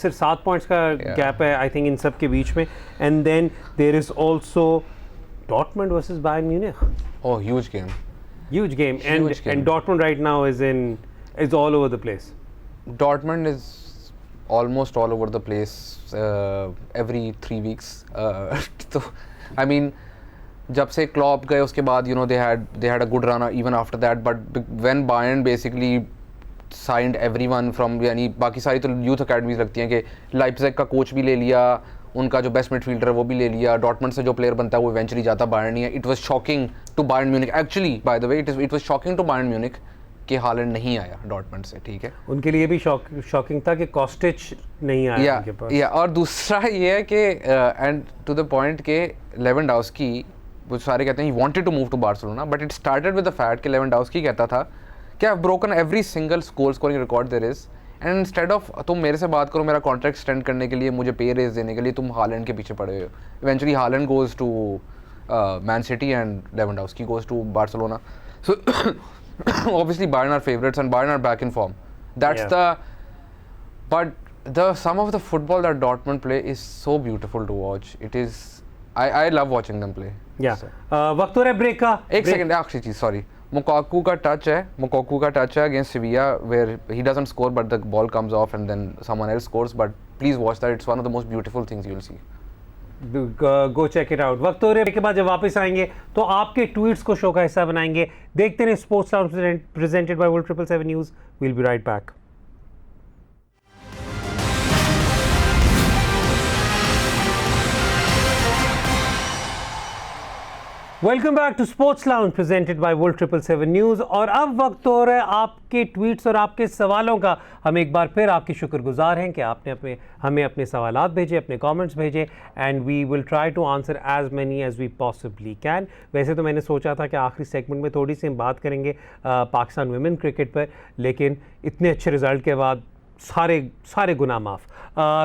सिर्फ 7 पॉइंट्स का gap है I think in सब के बीच में, and then there is also Dortmund versus Bayern Munich. Oh, huge game. Huge game. And Dortmund right now is all over the place. Dortmund is almost all over the place every 3 weeks. तो I mean, जब से Klopp गए उसके बाद they had a good run even after that, but when Bayern basically signed everyone from, यानी बाकी सारी तो यूथ अकेडमीज रखती हैं कि लाइप्जिग का कोच भी ले लिया, उनका जो बेस्ट मिडफील्डर है वो भी ले लिया, डॉर्टमंड से जो प्लेयर बनता है वो इवेंचुअली जाता बायर्न नहीं है. It was shocking to Bayern Munich, actually by the way it was shocking to Bayern Munich कि हालैंड नहीं आया डॉर्टमंड से. ठीक है, उनके लिए भी शॉकिंग था कि कॉस्टिच नहीं आया उनके पास. और दूसरा ये है कि एंड टू द पॉइंट के लेवेंडोव्स्की, वो सारे कहते हैं he wanted to move to Barcelona, but it started with the fact कि लेवेंडोव्स्की कहता था कि I have broken every single goal scoring record there is, and instead of तुम मेरे से बात करो मेरा कॉन्ट्रैक्ट एक्सटेंड करने के लिए, मुझे पे रेज देने के लिए, तुम हालैंड के पीछे पड़े हो. Eventually Haaland goes to Man City and Lewandowski goes to Barcelona. So obviously Bayern are favorites and Bayern are back in form. That's the some of the football that Dortmund play is so beautiful to watch. It is, I love watching them play. वक्त हो रहा है break का. एक second, आखिरी चीज, sorry, Mokaku का touch है against Sevilla where he doesn't score but the ball comes off and then someone else scores, but please watch that. It's one of the most beautiful things you'll see. Go check it out. वक्त हो रहे के बाद जब वापस आएंगे तो आपके ट्वीट्स को शो का हिस्सा बनाएंगे. देखते रहे sports lounge presented by World 777 news. We will be right back. Welcome back to sports lounge presented by World 777 news. और अब वक्त हो रहा है आपके ट्वीट्स और आपके सवालों का. हम एक बार फिर आपके शुक्रगुजार हैं कि आपने हमें अपने सवालात भेजे, अपने कमेंट्स भेजे, and we will try to answer as many as we possibly can. वैसे तो मैंने सोचा था कि आखिरी सेगमेंट में थोड़ी सी हम बात करेंगे पाकिस्तान वुमेन क्रिकेट पर, लेकिन इतने अच्छे रिजल्ट के बाद सारे गुनाह माफ़.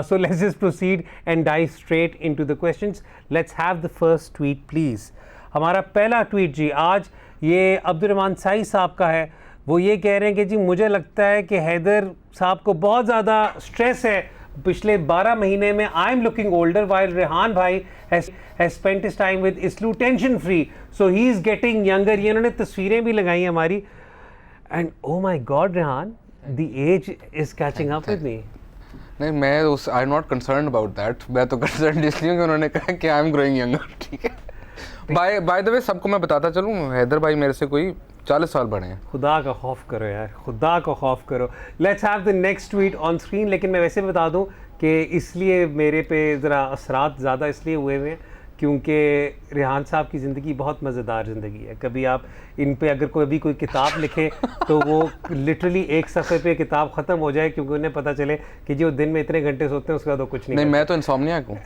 So let's just proceed and dive straight into the questions. Let's have the first tweet please. हमारा पहला ट्वीट जी आज ये अब्दुर्रहमान साई साहब का है. वो ये कह रहे हैं कि जी मुझे लगता है कि हैदर साहब को बहुत ज़्यादा स्ट्रेस है पिछले 12 महीने में. I am looking older while Rehan भाई has spent his time with इसलू tension free, so he is getting younger. ये इन्होंने तस्वीरें भी लगाई हैं हमारी. And oh my God Rehan, the age is catching up with me. नहीं, मैं उस I am not concern about that. मैं तो कंसर्न इसलिए कि उन्होंने कहा कि आई एम ग्रोइंग यंगर. ठीक है, बाय द वे सबको मैं बताता चलूँ, हैदर भाई मेरे से कोई 40 साल बड़े हैं. खुदा का खौफ करो यार, खुदा का खौफ करो. Let's have the next tweet on screen. लेकिन मैं वैसे बता दूं कि इसलिए मेरे पे ज़रा असरात ज़्यादा इसलिए हुए हैं क्योंकि रेहान साहब की ज़िंदगी बहुत मज़ेदार ज़िंदगी है. कभी आप इन पे अगर कोई किताब लिखे तो वो लिटरली एक सफ़े पे किताब ख़त्म हो जाए, क्योंकि उन्हें पता चले कि जो दिन में इतने घंटे सोते हैं उसके बाद वो कुछ नहीं. मैं तो इंसोम्नियाक हूँ.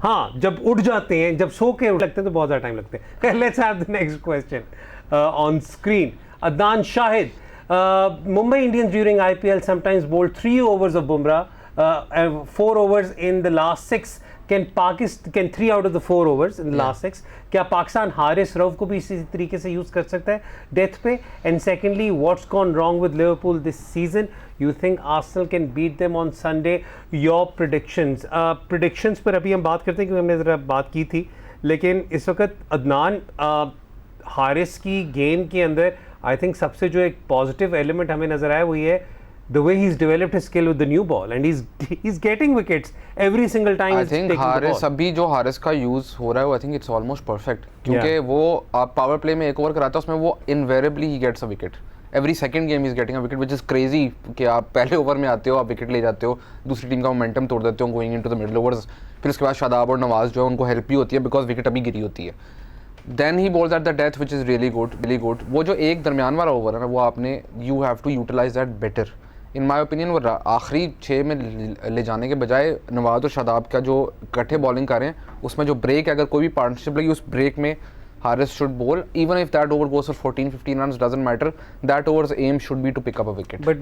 हाँ, जब उठ जाते हैं, जब सो के लगते हैं तो बहुत ज़्यादा टाइम लगते हैं. Let's have the next question on screen. Adnan Shahid, Mumbai Indians during IPL sometimes bowled 3 overs of Bumrah, 4 overs in the last 6. Can 3 out of the 4 overs in the last 6? क्या पाकिस्तान हारिस रऊफ को भी इसी तरीके से यूज़ कर सकता है डेथ पे? And secondly, what's gone wrong with Liverpool this season? You think Arsenal can beat them on Sunday? Your predictions पर अभी हम बात करते हैं क्योंकि हमने ज़रा बात की थी. लेकिन इस वक्त अदनान, हारिस की गेम के अंदर आई थिंक सबसे जो एक पॉजिटिव एलिमेंट हमें नज़र आया वो ये है the way he's developed his skill with the new ball, and he's getting wickets every single time. I think Haris, अभी जो हारिस का यूज़ हो रहा है, I think it's almost perfect, क्योंकि वो आप पावर प्ले में एक ओवर कराता है उसमें वो invariably he gets a wicket. Every second game he's getting a wicket, which is crazy कि आप पहले ओवर में आते हो, आप विकेट ले जाते हो, दूसरी टीम का मोमेंटम तोड़ देते हो going into the middle overs. फिर उसके बाद शादाब और नवाज जो है उनको हेल्प भी होती है बिकॉज विकेट अभी गिरी होती है. Then he bowls at the death which is really good. वो जो एक दरमियान वाला ओवर है ना, वो आपने you have to utilise that better in my opinion. वो आखिरी 6 में ले जाने के बजाय नवाज और शादाब का जो इकट्ठे बॉलिंग कर रहे हैं उसमें जो ब्रेक है, अगर कोई भी पार्टनरशिप लगी उस ब्रेक में Haris should bowl. Even if that over goes for 14-15 runs doesn't matter, that overs aim should be to pick up a wicket. But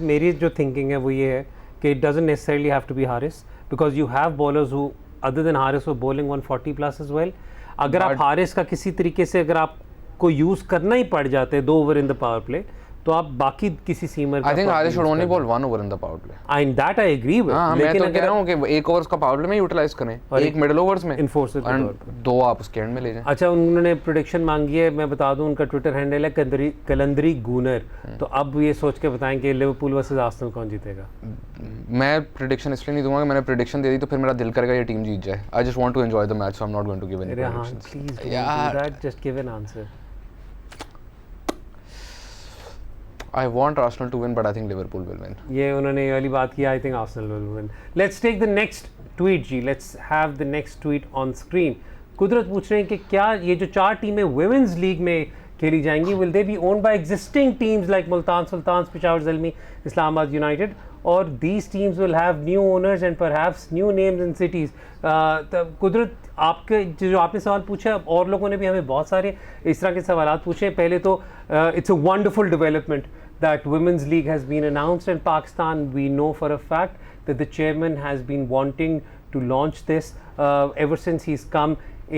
मेरी जो थिंकिंग है वो ये है कि it doesn't necessarily have to be Haris, because you have bowlers who other than Haris who bowling 140 plus as well. अगर आप हारिस का किसी तरीके से अगर आपको यूज़ करना ही पड़ जाते हैं 2 over in the power play, तो आप बाकी किसी seamer I think Haris should only bowl 1 over in the power play. In that I agree with, हाँ, मैं तो कह रहा हूँ कि 1 ओवर्स का पावर प्ले में यूटिलाइज करें, एक मिडिल ओवर्स में इन्फोर्सर के तौर और 2 आप उसके एंड में ले जाएं। अच्छा, उन्होंने प्रोडिक्शन मांगी है, मैं बता दूं उनका ट्विटर हैंडल है कलंदरी गूनर। तो अब ये सोच के बताएं कि लिवरपूल वर्सेस आर्सेनल कौन जीतेगा। मैं प्रेडिक्शन इसलिए नहीं दूंगा कि मैंने प्रेडिक्शन दे दी तो फिर मेरा दिल करेगा ये टीम जीत जाए। I just want to enjoy the match, so I am not going to give any predictions. Please don't do that, just give an answer. I want Arsenal to win, but I think Liverpool will win. ये उन्होंने ये वाली बात की, I think Arsenal will win. Let's take the next tweet जी, let's have the next tweet on screen. Qudrat पूछ रहे हैं कि क्या ये जो 4 टीमें वुमेन्स लीग में खेली जाएंगी, will they be owned by existing teams like Multan Sultan, Peshawar Zalmi, Islamabad United, और these teams will have new owners and perhaps new names in cities. Qudrat, आपके जो आपने सवाल पूछा, और लोगों ने भी हमें बहुत सारे इस तरह के सवाल पूछे। पहले तो it's a wonderful development that Women's League has been announced in Pakistan. We know for a fact that the chairman has been wanting to launch this ever since he's come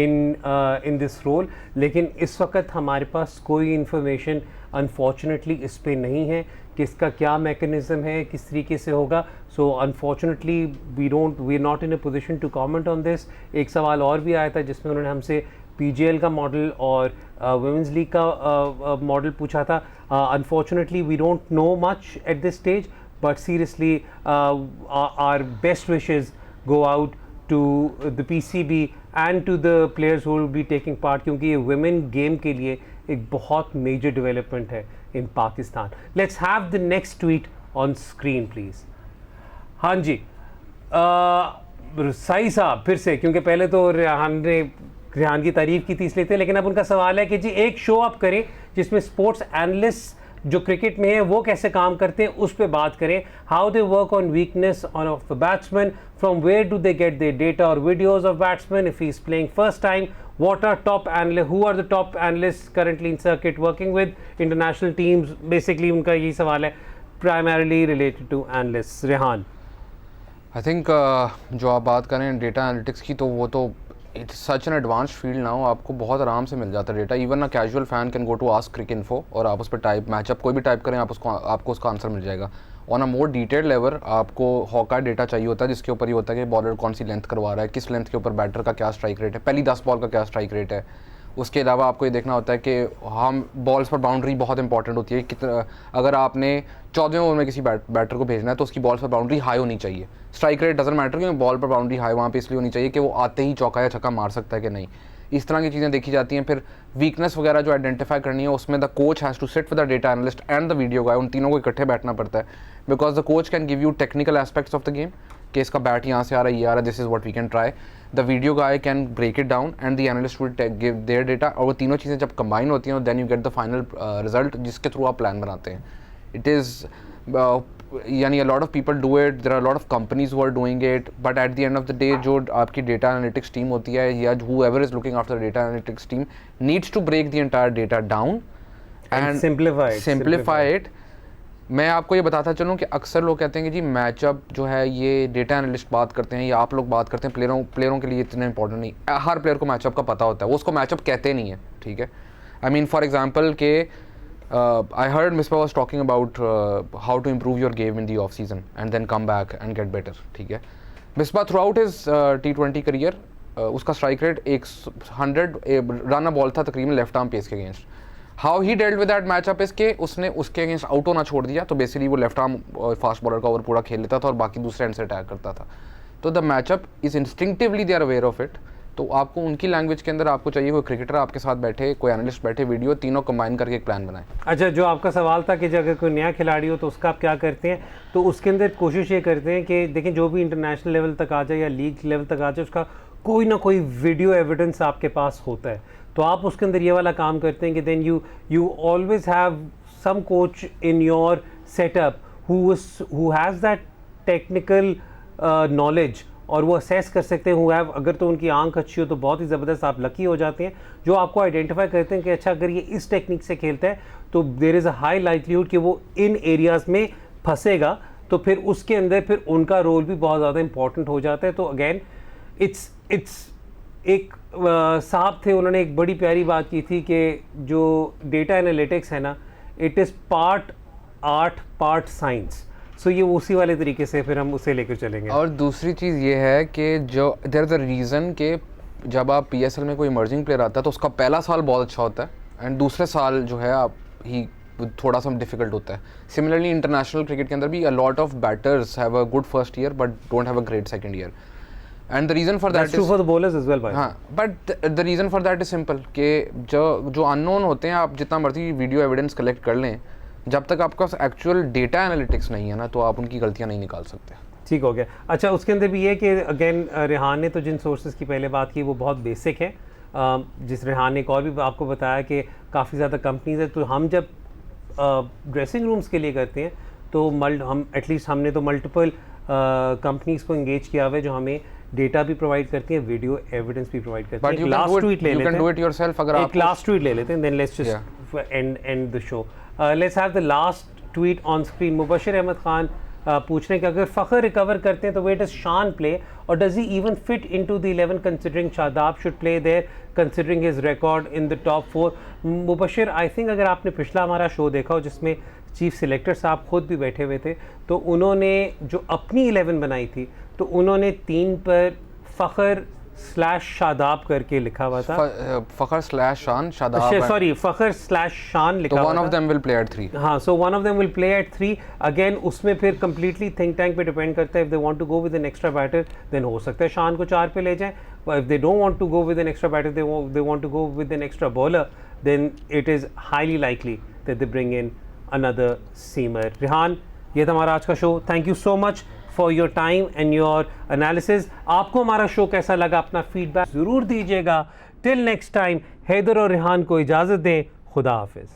in this role. लेकिन इस वक्त हमारे पास कोई information unfortunately इस पे नहीं है कि इसका क्या mechanism है, किस तरीके से होगा। So unfortunately we're not in a position to comment on this. एक सवाल और भी आया था जिसमें उन्होंने हमसे PGL का मॉडल और वुमेंस लीग का मॉडल पूछा था। Unfortunately we don't know much at this stage, but seriously our best wishes go out to the PCB and to the players who will be taking part, क्योंकि ये women game के लिए एक बहुत major development है in Pakistan. Let's have the next tweet on screen please. हाँ जी, सही साहब फिर से, क्योंकि पहले तो रेहान की तारीफ की थी इसलिए थे, लेकिन अब उनका सवाल है कि जी एक शो आप करें जिसमें स्पोर्ट्स एनालिस्ट जो क्रिकेट में है वो कैसे काम करते हैं उस पर बात करें। How they work on weakness of the batsman, from where do they get their data और videos of batsman if he is playing first time, what are top analyst, who are the top analyst currently in circuit working with international teams. Basically उनका यही सवाल है, primarily related to analyst. Rehan, I think जो आप बात करें data analytics की, तो वो तो it's such an advanced field now, आपको बहुत आराम से मिल जाता है data. Even a casual fan can go to ask Cricinfo और आप उस पर टाइप मैचअप कोई भी टाइप करें, आपको उसका आंसर मिल जाएगा। On a more detailed level आपको हॉका डेटा चाहिए होता है जिसके ऊपर ये होता है कि बॉलर कौन सी लेंथ करवा रहा है, किस लेंथ के ऊपर बैटर का क्या स्ट्राइक रेट है, पहली 10 बॉल का क्या स्ट्राइक रेट है। उसके अलावा आपको ये देखना होता है कि हम बॉल्स पर बाउंड्री बहुत इंपॉर्टेंट होती है। कितना अगर आपने 14वें ओवर में किसी बैटर को भेजना है तो उसकी बॉल्स पर बाउंड्री हाई होनी चाहिए। स्ट्राइक रेट डजंट मैटर, क्योंकि बॉल पर बाउंड्री हाई वहाँ पे इसलिए होनी चाहिए कि वो आते ही चौका या छक्का मार सकता है कि नहीं। इस तरह की चीज़ें देखी जाती हैं। फिर वीकनेस वगैरह जो आइडेंटिफाई करनी है उसमें the coach has to sit with the data analyst and the video guy, उन तीनों को इकट्ठे बैठना पड़ता है, because the coach can give you technical aspects of the game कि इसका बैट यहाँ से आ रहा है, ये आ रहा है, this is what we can try. The video guy can break it down and the analyst will give their data, और वो तीनों चीज़ें जब कंबाइन होती हैं then you get the final result जिसके थ्रू आप प्लान बनाते हैं। इट इज़ यानी a lot of people do it, there are a lot of companies who are doing it, but at the end of the day जो आपकी data analytics team होती है या whoever is looking after the data analytics team needs to break the entire data down and simplify it. मैं आपको ये बताता चलूँ कि अक्सर लोग कहते हैं कि जी मैचअप जो है ये डेटा एनालिस्ट बात करते हैं या आप लोग बात करते हैं, प्लेयरों के लिए इतना इंपॉर्टेंट नहीं। हर प्लेयर को मैचअप का पता होता है, वो उसको मैचअप कहते नहीं है, ठीक है। आई मीन फॉर एग्जाम्पल के I heard Misbah was talking about how to improve your game in the off season and then come back and get better, ठीक है। Misbah throughout his T20 career उसका strike rate 100 run ball था तकरीबन left arm pace के against. How he dealt with that matchup is के उसने उसके against out होना छोड़ दिया, तो बेसिकली वो लेफ्ट आर्म फास्ट बॉलर का ओवर पूरा खेल लेता था और बाकी दूसरे एंड से अटैक करता था। तो the matchup is instinctively they are aware of it. तो आपको उनकी लैंग्वेज के अंदर आपको चाहिए कोई क्रिकेटर आपके साथ बैठे, कोई एनालिस्ट बैठे, वीडियो तीनों कंबाइन करके एक प्लान बनाए। अच्छा, जो आपका सवाल था कि अगर कोई नया खिलाड़ी हो तो उसका आप क्या करते हैं, तो उसके अंदर कोशिश ये करते हैं कि देखें जो भी इंटरनेशनल लेवल तक आ जाए या लीग लेवल तक आ जाए उसका कोई ना कोई वीडियो एविडेंस आपके पास होता है। तो आप उसके अंदर ये वाला काम करते हैं कि then you always have some coach in your setup who has that technical knowledge और वो असेस कर सकते हैं। अगर तो उनकी आंख अच्छी हो तो बहुत ही ज़बरदस्त आप लकी हो जाते हैं, जो आपको आइडेंटिफाई करते हैं कि अच्छा अगर ये इस टेक्निक से खेलता है तो there is a high likelihood कि वो इन एरियाज़ में फंसेगा, तो फिर उसके अंदर फिर उनका रोल भी बहुत ज़्यादा इंपॉर्टेंट हो जाता है। तो अगेन इट्स एक साहब थे, उन्होंने एक बड़ी प्यारी बात की थी कि जो डेटा एनालिटिक्स है ना, it is part art part science. So ये उसी वाले तरीके से फिर हम उसे लेकर चलेंगे। और दूसरी चीज़ ये है कि जो देयर इज़ अ रीज़न कि जब आप PSL में कोई इमर्जिंग प्लेयर आता है तो उसका पहला साल बहुत अच्छा होता है एंड दूसरे साल जो है आप ही थोड़ा सा डिफिकल्ट होता है। सिमिलरली इंटरनेशनल क्रिकेट के अंदर भी a lot of batters have a good first year but don't have a great second year and the reason for that true for the bowlers as well भाई। हाँ, but the reason for that is simple कि जो unknown होते हैं, आप जितना मर्जी video evidence collect कर लें, जब तक आपके पास एक्चुअल डेटा एनालिटिक्स नहीं है ना, तो आप उनकी गलतियाँ नहीं निकाल सकते। ठीक हो गया। अच्छा, उसके अंदर भी ये कि अगेन रेहान ने तो जिन सोर्सेज की पहले बात की वो बहुत बेसिक है। जिस रेहान ने एक और भी आपको बताया कि काफ़ी ज़्यादा कंपनीज है, तो हम जब ड्रेसिंग रूम्स के लिए करते हैं तो हम एटलीस्ट हमने तो मल्टीपल कंपनीज़ को इंगेज किया हुआ है जो हमें डेटा भी प्रोवाइड करती हैं, वीडियो एविडेंस भी प्रोवाइड करती हैं। लास्ट ट्वीट ले लेते हैं, एक लास्ट ट्वीट ले लेते हैं, then let's just end the show. Let's have the last tweet on screen. Mubashir Ahmed Khan पूछ रहे हैं कि अगर फ़खर रिकवर करते हैं तो वेयर डज शान प्ले और does he even fit into the 11 considering Shadab should play there considering his record in the top 4। Mubashir, I think अगर आपने पिछला हमारा शो देखा हो जिसमें चीफ सिलेक्टर साहब खुद भी बैठे हुए थे, तो उन्होंने जो अपनी 11 बनाई थी तो उन्होंने 3 पर फ़खर स्लैश शादाब करके लिखा हुआ था। फ़खर स्लैश शान शादाब, सॉरी फ़खर स्लैश शान लिखा हुआ था। One of them will play at 3। हाँ, so one of them will play at 3। Again उसमें फिर कंप्लीटली थिंक टैंक पे डिपेंड करता है। If they want to go with an extra batter then हो सकता है शान को 4 पे ले जाएं। If they don't want to go with an extra batter, they want to go with an extra bowler, then it is highly likely that they bring in another seamer. Rehan, ये था हमारा आज का show. Thank you so much for your time and your analysis. आपको हमारा show कैसा लगा, अपना फीडबैक ज़रूर दीजिएगा। टिल नेक्स्ट टाइम, हैदर और रेहान को इजाज़त दें। खुदा हाफिज़।